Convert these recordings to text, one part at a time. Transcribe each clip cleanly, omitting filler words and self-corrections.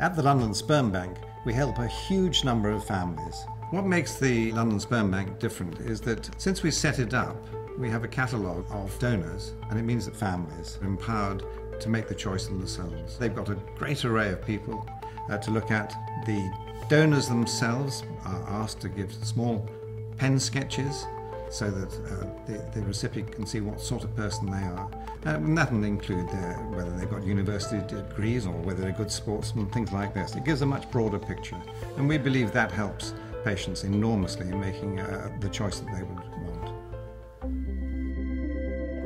At the London Sperm Bank, we help a huge number of families. What makes the London Sperm Bank different is that since we set it up, we have a catalogue of donors, and it means that families are empowered to make the choice themselves. They've got a great array of people to look at. The donors themselves are asked to give small pen sketches so that the recipient can see what sort of person they are. And that will include whether they've got university degrees or whether they're good sportsmen, things like this. It gives a much broader picture, and we believe that helps patients enormously in making the choice that they would want.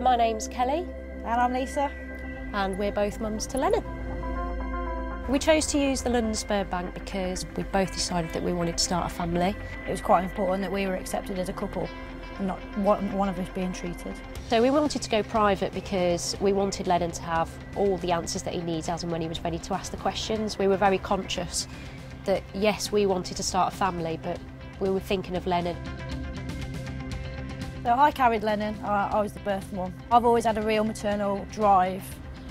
My name's Kelly. And I'm Lisa. And we're both mums to Lennon. We chose to use the London Sperm Bank because we both decided that we wanted to start a family. It was quite important that we were accepted as a couple and not one of us being treated. So we wanted to go private because we wanted Lennon to have all the answers that he needs as and when he was ready to ask the questions. We were very conscious that yes, we wanted to start a family, but we were thinking of Lennon. So I carried Lennon, I was the birth mum. I've always had a real maternal drive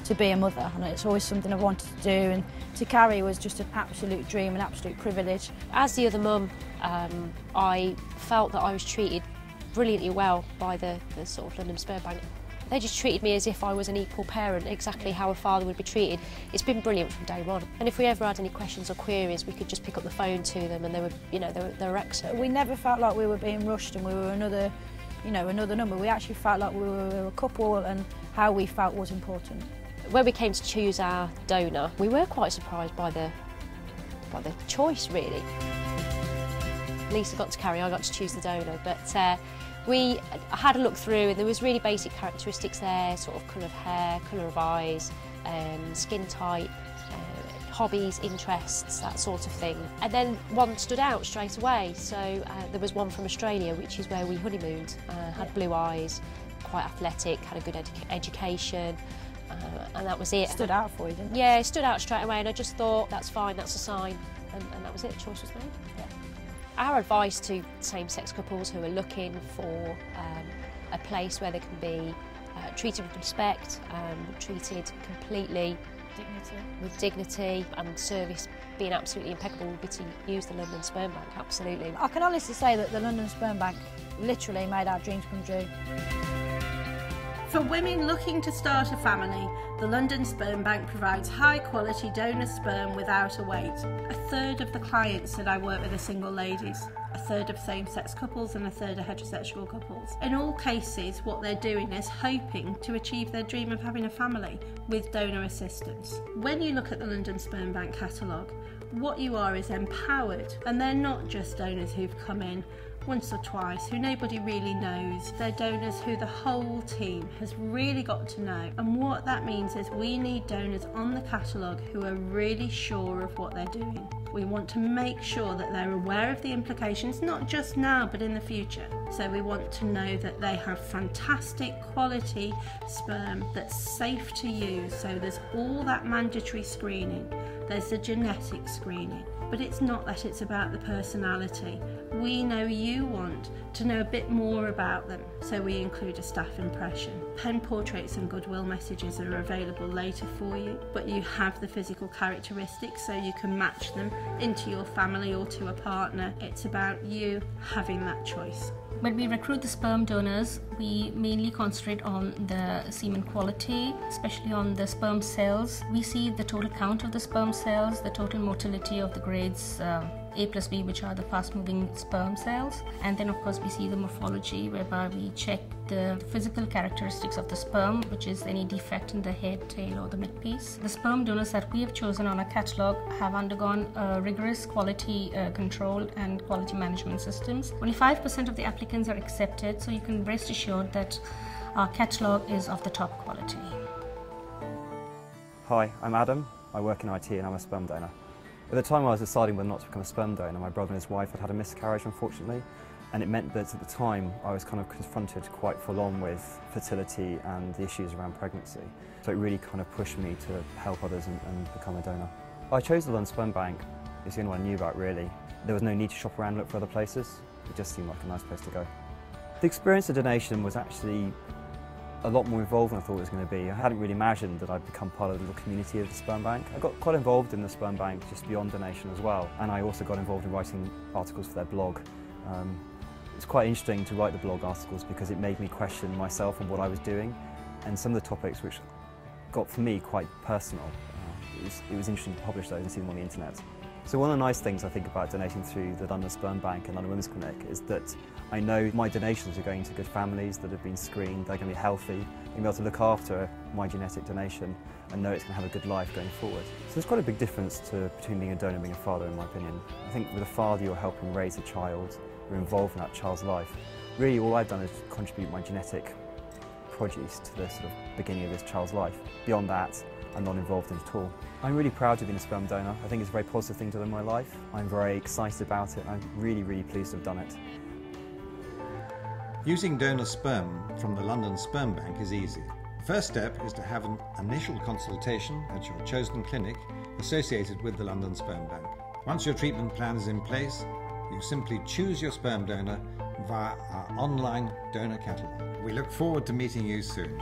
to be a mother, and it's always something I've wanted to do, and to carry was just an absolute dream, an absolute privilege. As the other mum, I felt that I was treated brilliantly well by the sort of London Sperm Bank. They just treated me as if I was an equal parent, exactly how a father would be treated. It's been brilliant from day one. And if we ever had any questions or queries, we could just pick up the phone to them, and they were excellent. We never felt like we were being rushed and we were another number. We actually felt like we were a couple, and how we felt was important. When we came to choose our donor, we were quite surprised by the choice, really. Lisa got to carry, I got to choose the donor, but we had a look through, and there was really basic characteristics there, sort of colour of hair, colour of eyes, skin type, hobbies, interests, that sort of thing. And then one stood out straight away, so there was one from Australia, which is where we honeymooned, had blue eyes, quite athletic, had a good education, and that was it. Stood out for you, didn't it? Yeah, it stood out straight away, and I just thought, that's fine, that's a sign, and that was it, the choice was made. Yeah. Our advice to same-sex couples who are looking for a place where they can be treated with respect, treated completely with dignity, and service being absolutely impeccable would be to use the London Sperm Bank, absolutely. I can honestly say that the London Sperm Bank literally made our dreams come true. For women looking to start a family, the London Sperm Bank provides high-quality donor sperm without a wait. A third of the clients that I work with are single ladies, a third of same-sex couples, and a third are heterosexual couples. In all cases, what they're doing is hoping to achieve their dream of having a family with donor assistance. When you look at the London Sperm Bank catalogue, what you are is empowered, and they're not just donors who've come in once or twice, who nobody really knows. They're donors who the whole team has really got to know, and what that means is we need donors on the catalogue who are really sure of what they're doing. We want to make sure that they're aware of the implications, not just now but in the future. So we want to know that they have fantastic quality sperm that's safe to use. So there's all that mandatory screening, there's the genetic screening, but it's not that, it's about the personality. We know you want to know a bit more about them, so we include a staff impression. Pen portraits and goodwill messages are available later for you, but you have the physical characteristics so you can match them into your family or to a partner. It's about you having that choice. When we recruit the sperm donors, we mainly concentrate on the semen quality, especially on the sperm cells. We see the total count of the sperm cells, the total motility of the grades A plus B, which are the fast-moving sperm cells. And then, of course, we see the morphology, whereby we check the physical characteristics of the sperm, which is any defect in the head, tail, or the midpiece. The sperm donors that we have chosen on our catalogue have undergone rigorous quality control and quality management systems. Only 5% of the applicants are accepted, so you can rest assured that our catalogue is of the top quality. Hi, I'm Adam. I work in IT and I'm a sperm donor. At the time I was deciding whether or not to become a sperm donor, my brother and his wife had a miscarriage, unfortunately, and it meant that at the time I was kind of confronted quite full on with fertility and the issues around pregnancy. So it really kind of pushed me to help others and become a donor. I chose the London Sperm Bank. It's the only one I knew about, really. There was no need to shop around and look for other places. It just seemed like a nice place to go. The experience of donation was actually a lot more involved than I thought it was going to be. I hadn't really imagined that I'd become part of the little community of the sperm bank. I got quite involved in the sperm bank just beyond donation as well, and I also got involved in writing articles for their blog. It's quite interesting to write the blog articles because it made me question myself and what I was doing, and some of the topics which got for me quite personal. It was interesting to publish those and see them on the internet. So one of the nice things I think about donating through the London Sperm Bank and London Women's Clinic is that I know my donations are going to good families that have been screened, they're going to be healthy, I'm going to be able to look after my genetic donation and know it's going to have a good life going forward. So there's quite a big difference between being a donor and being a father, in my opinion. I think with a father you're helping raise a child, you're involved in that child's life. Really all I've done is contribute my genetic produce to the sort of beginning of this child's life. Beyond that, I'm not involved in it at all. I'm really proud to have been a sperm donor. I think it's a very positive thing to do in my life. I'm very excited about it. I'm really, really pleased to have done it. Using donor sperm from the London Sperm Bank is easy. The first step is to have an initial consultation at your chosen clinic associated with the London Sperm Bank. Once your treatment plan is in place, you simply choose your sperm donor via our online donor catalogue. We look forward to meeting you soon.